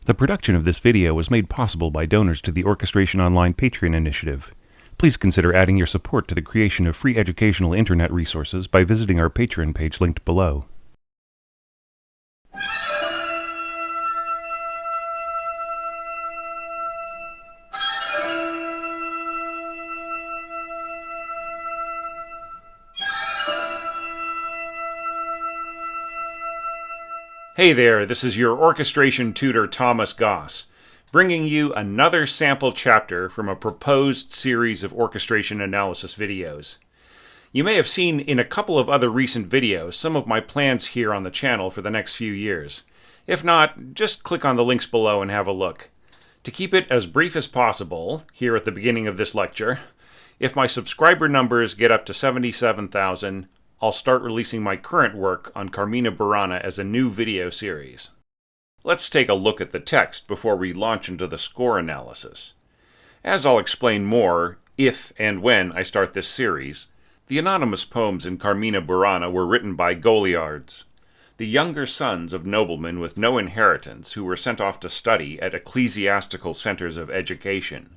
The production of this video was made possible by donors to the Orchestration Online Patreon initiative. Please consider adding your support to the creation of free educational internet resources by visiting our Patreon page linked below. Hey there, this is your orchestration tutor Thomas Goss, bringing you another sample chapter from a proposed series of orchestration analysis videos. You may have seen in a couple of other recent videos some of my plans here on the channel for the next few years. If not, just click on the links below and have a look. To keep it as brief as possible, here at the beginning of this lecture, if my subscriber numbers get up to 77,000, I'll start releasing my current work on Carmina Burana as a new video series. Let's take a look at the text before we launch into the score analysis. As I'll explain more if and when I start this series, the anonymous poems in Carmina Burana were written by Goliards, the younger sons of noblemen with no inheritance who were sent off to study at ecclesiastical centers of education,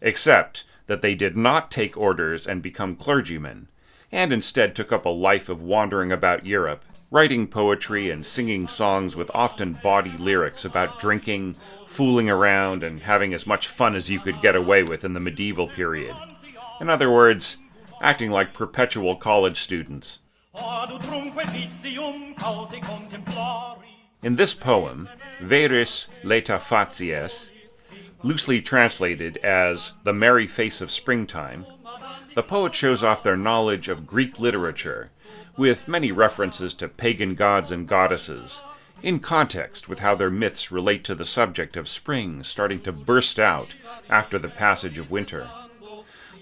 except that they did not take orders and become clergymen, and instead took up a life of wandering about Europe, writing poetry and singing songs with often bawdy lyrics about drinking, fooling around, and having as much fun as you could get away with in the medieval period. In other words, acting like perpetual college students. In this poem, Veris, Leta, Facies, loosely translated as the merry face of springtime, the poet shows off their knowledge of Greek literature, with many references to pagan gods and goddesses, in context with how their myths relate to the subject of spring starting to burst out after the passage of winter.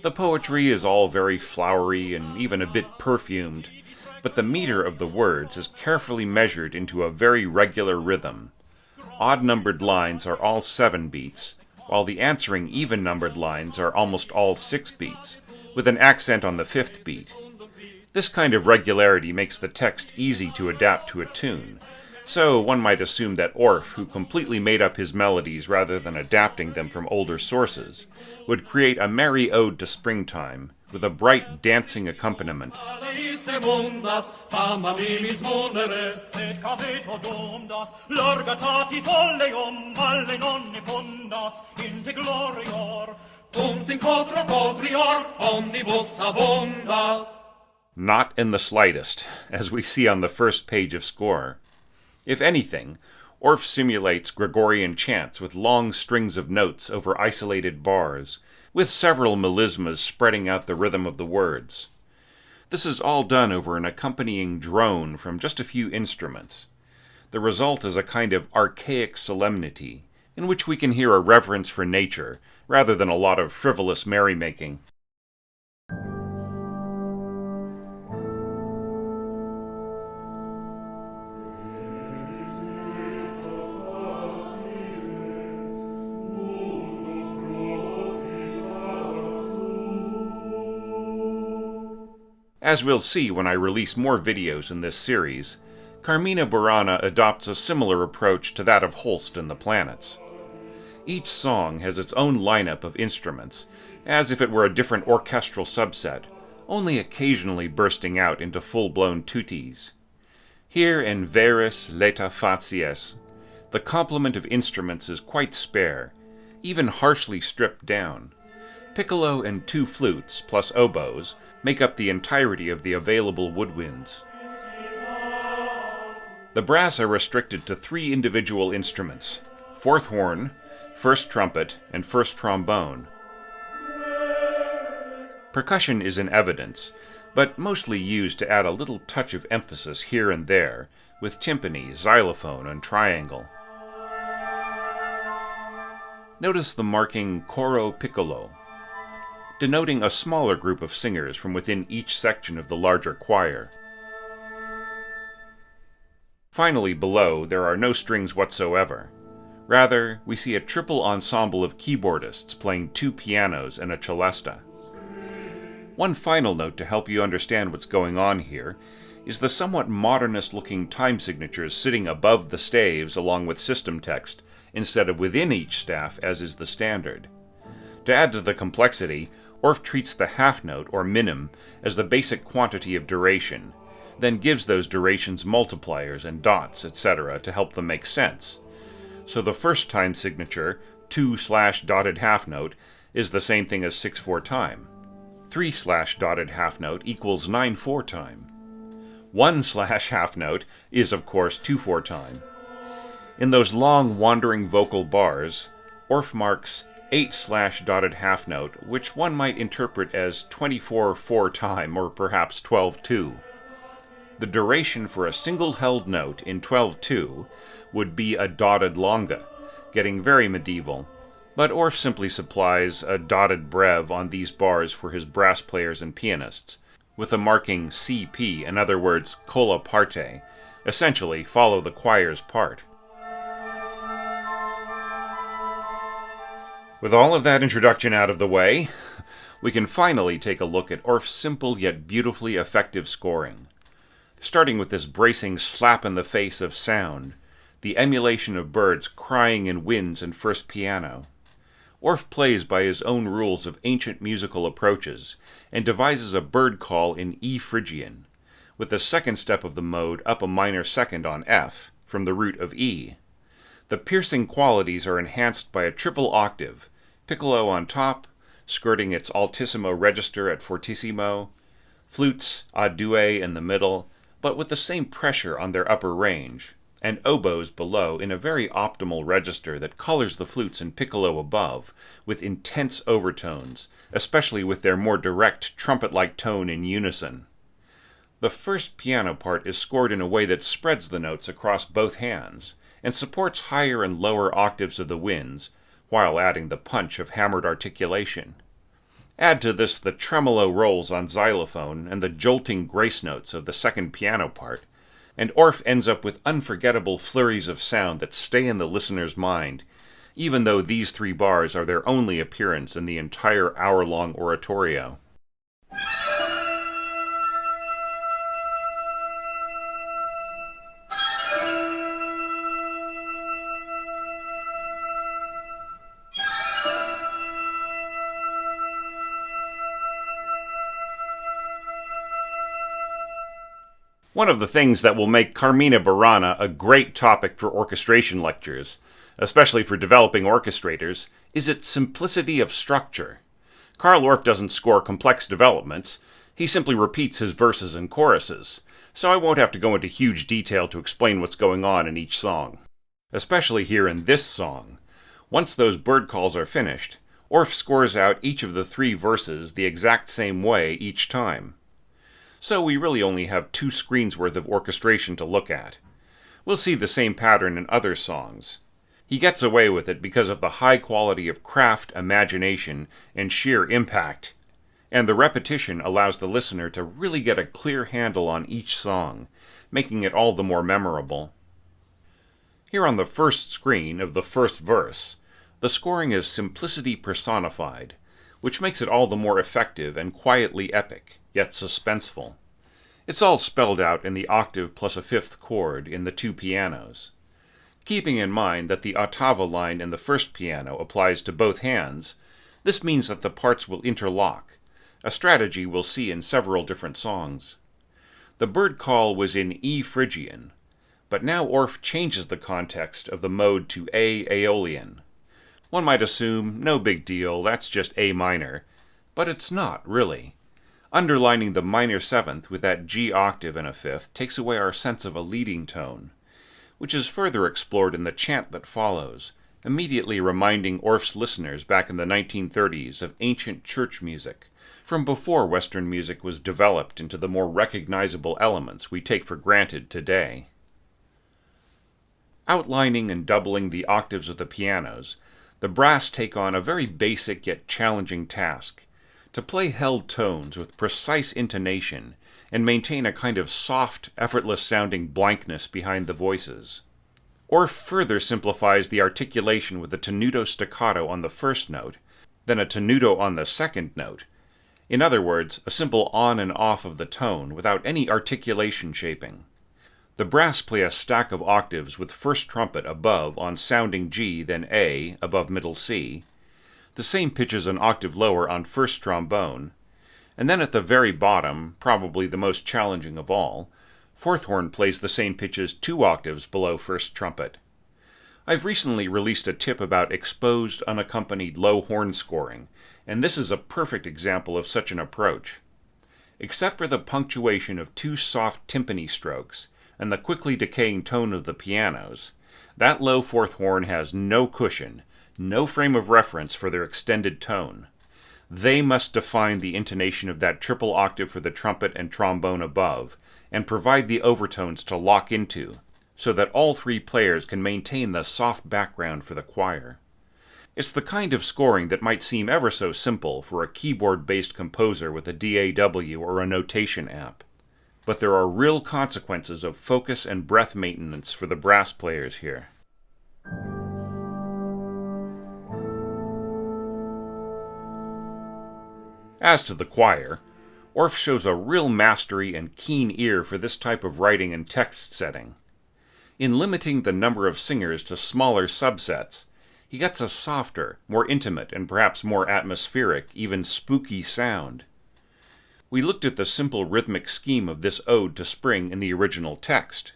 The poetry is all very flowery and even a bit perfumed, but the meter of the words is carefully measured into a very regular rhythm. Odd-numbered lines are all 7 beats, while the answering even-numbered lines are almost all 6 beats, with an accent on the 5th beat. This kind of regularity makes the text easy to adapt to a tune, so one might assume that Orff, who completely made up his melodies rather than adapting them from older sources, would create a merry ode to springtime, with a bright dancing accompaniment. Not in the slightest, as we see on the first page of score. If anything, Orff simulates Gregorian chants with long strings of notes over isolated bars, with several melismas spreading out the rhythm of the words. This is all done over an accompanying drone from just a few instruments. The result is a kind of archaic solemnity, in which we can hear a reverence for nature, rather than a lot of frivolous merrymaking. As we'll see when I release more videos in this series, Carmina Burana adopts a similar approach to that of Holst and the Planets. Each song has its own lineup of instruments, as if it were a different orchestral subset, only occasionally bursting out into full-blown tutis. Here in Veris, Leta, Facies, the complement of instruments is quite spare, even harshly stripped down. Piccolo and 2 flutes, plus oboes, make up the entirety of the available woodwinds. The brass are restricted to 3 individual instruments: 4th horn, 1st trumpet, and 1st trombone. Percussion is in evidence, but mostly used to add a little touch of emphasis here and there, with timpani, xylophone, and triangle. Notice the marking coro piccolo, denoting a smaller group of singers from within each section of the larger choir. Finally, below, there are no strings whatsoever. Rather, we see a triple ensemble of keyboardists playing 2 pianos and a celesta. One final note to help you understand what's going on here is the somewhat modernist-looking time signatures sitting above the staves along with system text, instead of within each staff as is the standard. To add to the complexity, Orff treats the half note, or minim, as the basic quantity of duration, then gives those durations multipliers and dots, etc. to help them make sense. So the first time signature, 2/dotted half note, is the same thing as 6/4 time. 3/dotted half note equals 9/4 time. 1/half note is, of course, 2/4 time. In those long wandering vocal bars, Orff marks 8/dotted half note, which one might interpret as 24/4 time, or perhaps 12/2. The duration for a single held note in 12/2 would be a dotted longa, getting very medieval, but Orff simply supplies a dotted brev on these bars for his brass players and pianists, with the marking CP, in other words, colla parte, essentially follow the choir's part. With all of that introduction out of the way, we can finally take a look at Orff's simple yet beautifully effective scoring. Starting with this bracing slap in the face of sound, the emulation of birds crying in winds and first piano. Orff plays by his own rules of ancient musical approaches, and devises a bird call in E Phrygian, with the second step of the mode up a minor second on F, from the root of E. The piercing qualities are enhanced by a triple octave, piccolo on top, skirting its altissimo register at fortissimo, flutes a due in the middle, but with the same pressure on their upper range, and oboes below in a very optimal register that colors the flutes in piccolo above with intense overtones, especially with their more direct trumpet-like tone in unison. The first piano part is scored in a way that spreads the notes across both hands, and supports higher and lower octaves of the winds, while adding the punch of hammered articulation. Add to this the tremolo rolls on xylophone and the jolting grace notes of the second piano part, and Orff ends up with unforgettable flurries of sound that stay in the listener's mind, even though these 3 bars are their only appearance in the entire hour-long oratorio. One of the things that will make Carmina Burana a great topic for orchestration lectures, especially for developing orchestrators, is its simplicity of structure. Carl Orff doesn't score complex developments, he simply repeats his verses and choruses, so I won't have to go into huge detail to explain what's going on in each song. Especially here in this song. Once those bird calls are finished, Orff scores out each of the 3 verses the exact same way each time. So we really only have 2 screens worth of orchestration to look at. We'll see the same pattern in other songs. He gets away with it because of the high quality of craft, imagination, and sheer impact, and the repetition allows the listener to really get a clear handle on each song, making it all the more memorable. Here on the first screen of the first verse, the scoring is simplicity personified, which makes it all the more effective and quietly epic, yet suspenseful. It's all spelled out in the octave plus a 5th chord in the 2 pianos. Keeping in mind that the ottava line in the first piano applies to both hands, this means that the parts will interlock, a strategy we'll see in several different songs. The bird call was in E Phrygian, but now Orff changes the context of the mode to A Aeolian. One might assume, no big deal, that's just A minor, but it's not, really. Underlining the minor 7th with that G octave and a 5th takes away our sense of a leading tone, which is further explored in the chant that follows, immediately reminding Orff's listeners back in the 1930s of ancient church music, from before Western music was developed into the more recognizable elements we take for granted today. Outlining and doubling the octaves of the pianos, the brass take on a very basic yet challenging task, to play held tones with precise intonation and maintain a kind of soft, effortless-sounding blankness behind the voices. Orff further simplifies the articulation with a tenuto staccato on the first note, then a tenuto on the second note. In other words, a simple on and off of the tone without any articulation shaping. The brass play a stack of octaves with first trumpet above on sounding G, then A, above middle C, the same pitches an octave lower on first trombone, and then at the very bottom, probably the most challenging of all, fourth horn plays the same pitches 2 octaves below first trumpet. I've recently released a tip about exposed, unaccompanied low horn scoring, and this is a perfect example of such an approach. Except for the punctuation of 2 soft timpani strokes and the quickly decaying tone of the pianos, that low fourth horn has no cushion, no frame of reference for their extended tone. They must define the intonation of that triple octave for the trumpet and trombone above, and provide the overtones to lock into, so that all 3 players can maintain the soft background for the choir. It's the kind of scoring that might seem ever so simple for a keyboard-based composer with a DAW or a notation app. But there are real consequences of focus and breath maintenance for the brass players here. As to the choir, Orff shows a real mastery and keen ear for this type of writing and text setting. In limiting the number of singers to smaller subsets, he gets a softer, more intimate, and perhaps more atmospheric, even spooky sound. We looked at the simple rhythmic scheme of this ode to spring in the original text,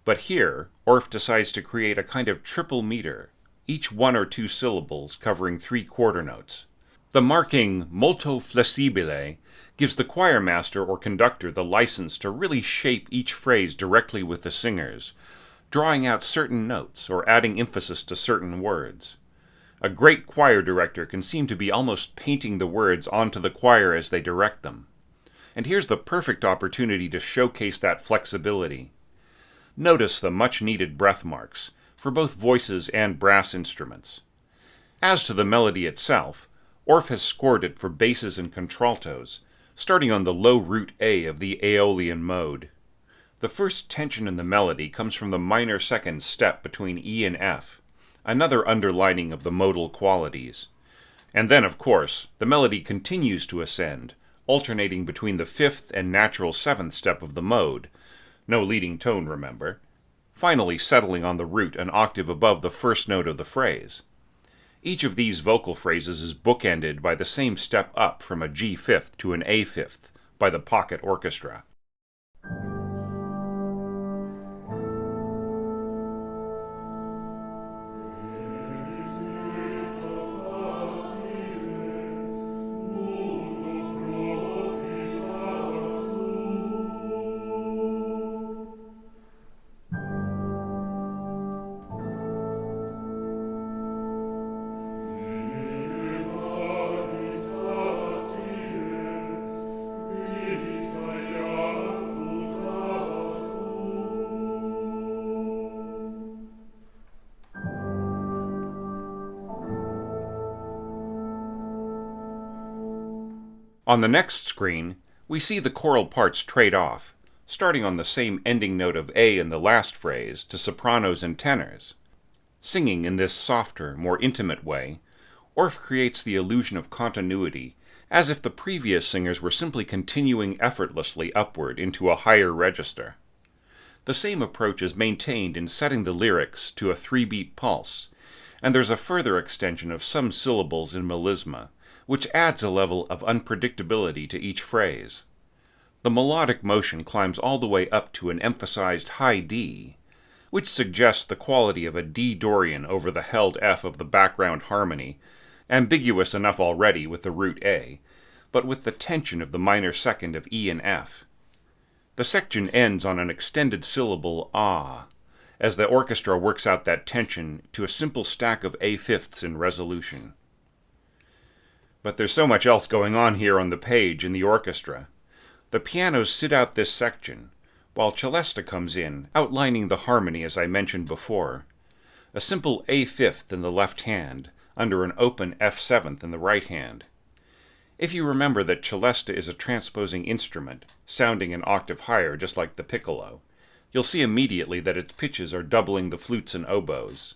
but here Orff decides to create a kind of triple meter, each 1 or 2 syllables covering 3 quarter notes. The marking molto flessibile gives the choir master or conductor the license to really shape each phrase directly with the singers, drawing out certain notes or adding emphasis to certain words. A great choir director can seem to be almost painting the words onto the choir as they direct them. And here's the perfect opportunity to showcase that flexibility. Notice the much-needed breath marks for both voices and brass instruments. As to the melody itself, Orff has scored it for basses and contraltos, starting on the low root A of the Aeolian mode. The first tension in the melody comes from the minor second step between E and F, another underlining of the modal qualities. And then, of course, the melody continues to ascend, alternating between the 5th and natural 7th step of the mode, no leading tone, remember, finally settling on the root an octave above the first note of the phrase. Each of these vocal phrases is bookended by the same step up from a G5th to an A5th by the pocket orchestra. On the next screen, we see the choral parts trade off, starting on the same ending note of A in the last phrase to sopranos and tenors. Singing in this softer, more intimate way, Orff creates the illusion of continuity, as if the previous singers were simply continuing effortlessly upward into a higher register. The same approach is maintained in setting the lyrics to a 3-beat pulse, and there's a further extension of some syllables in melisma, which adds a level of unpredictability to each phrase. The melodic motion climbs all the way up to an emphasized high D, which suggests the quality of a D Dorian over the held F of the background harmony, ambiguous enough already with the root A, but with the tension of the minor second of E and F. The section ends on an extended syllable ah, as the orchestra works out that tension to a simple stack of A5ths in resolution. But there's so much else going on here on the page in the orchestra. The pianos sit out this section, while celesta comes in, outlining the harmony as I mentioned before. A simple A5th in the left hand, under an open F7th in the right hand. If you remember that celesta is a transposing instrument, sounding an octave higher just like the piccolo, you'll see immediately that its pitches are doubling the flutes and oboes.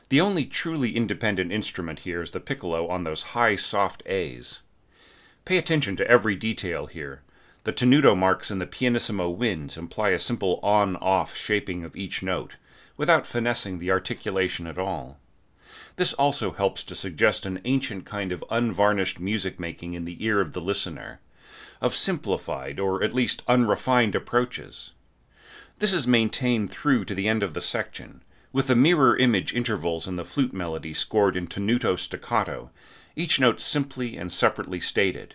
The only truly independent instrument here is the piccolo on those high, soft A's. Pay attention to every detail here. The tenuto marks in the pianissimo winds imply a simple on-off shaping of each note, without finessing the articulation at all. This also helps to suggest an ancient kind of unvarnished music-making in the ear of the listener, of simplified or at least unrefined approaches. This is maintained through to the end of the section, with the mirror image intervals in the flute melody scored in tenuto staccato, each note simply and separately stated.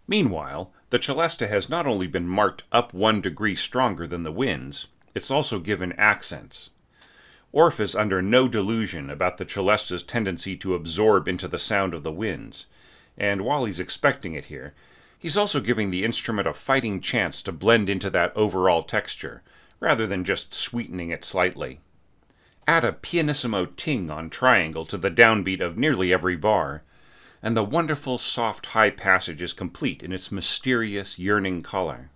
Meanwhile, the celesta has not only been marked up 1 degree stronger than the winds, it's also given accents. Orff is under no delusion about the celesta's tendency to absorb into the sound of the winds, and while he's expecting it here, he's also giving the instrument a fighting chance to blend into that overall texture, rather than just sweetening it slightly. Add a pianissimo ting on triangle to the downbeat of nearly every bar, and the wonderful soft high passage is complete in its mysterious, yearning color.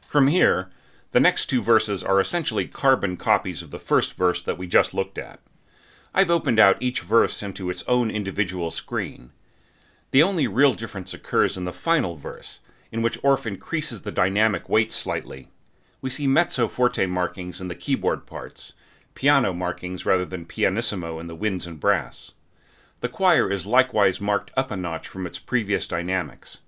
From here, the next 2 verses are essentially carbon copies of the first verse that we just looked at. I've opened out each verse into its own individual screen. The only real difference occurs in the final verse, in which Orff increases the dynamic weight slightly. We see mezzo forte markings in the keyboard parts, piano markings rather than pianissimo in the winds and brass. The choir is likewise marked up a notch from its previous dynamics.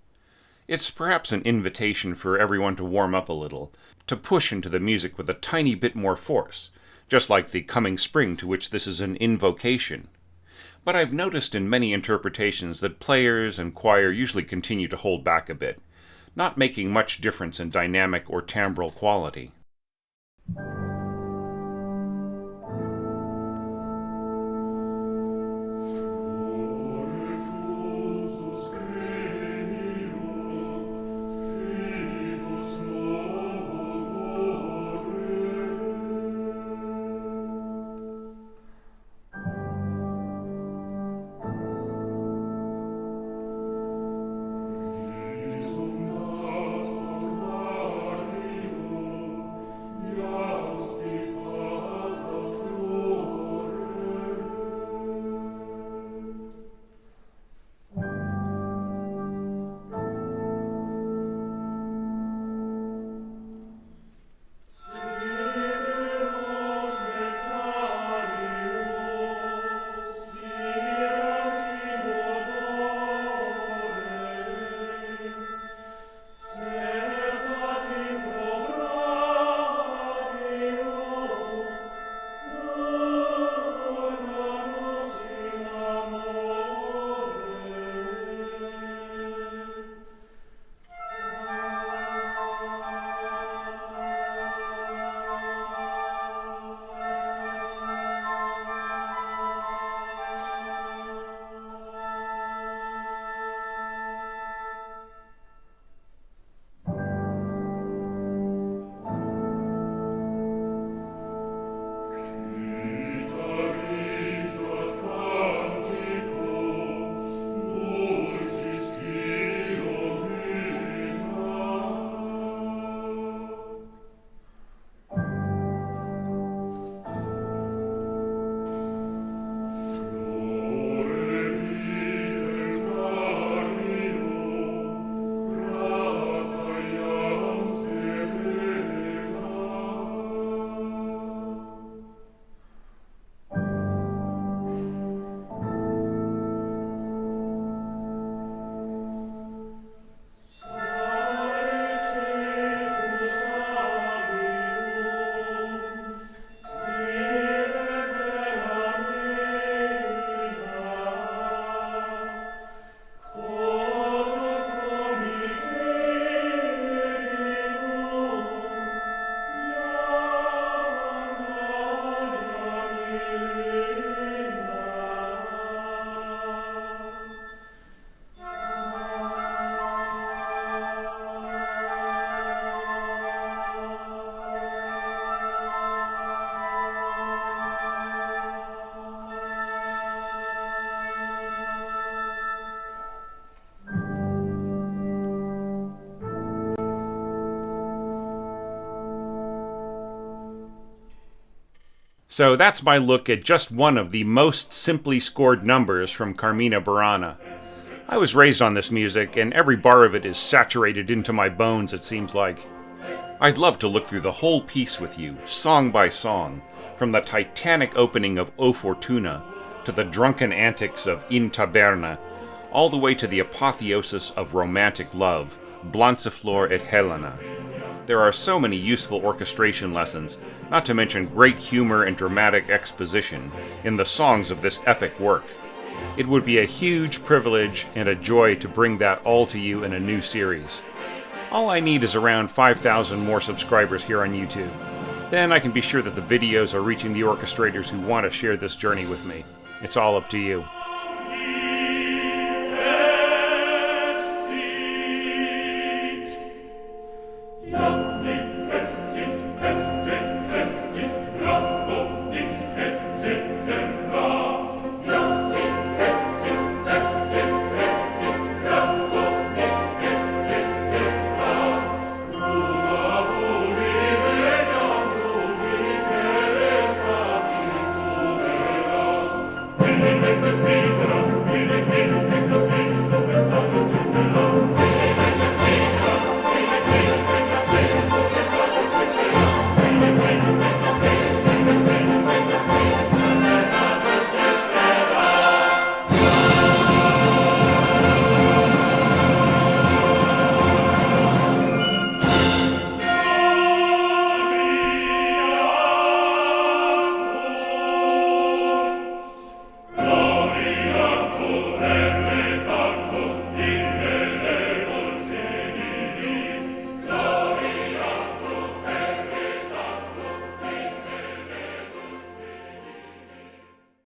It's perhaps an invitation for everyone to warm up a little, to push into the music with a tiny bit more force, just like the coming spring to which this is an invocation. But I've noticed in many interpretations that players and choir usually continue to hold back a bit, not making much difference in dynamic or timbral quality. Yeah. So that's my look at just one of the most simply scored numbers from Carmina Burana. I was raised on this music, and every bar of it is saturated into my bones, it seems like. I'd love to look through the whole piece with you, song by song, from the titanic opening of O Fortuna to the drunken antics of In Taberna, all the way to the apotheosis of romantic love, Blanciflor et Helena. There are so many useful orchestration lessons, not to mention great humor and dramatic exposition, in the songs of this epic work. It would be a huge privilege and a joy to bring that all to you in a new series. All I need is around 5,000 more subscribers here on YouTube. Then I can be sure that the videos are reaching the orchestrators who want to share this journey with me. It's all up to you.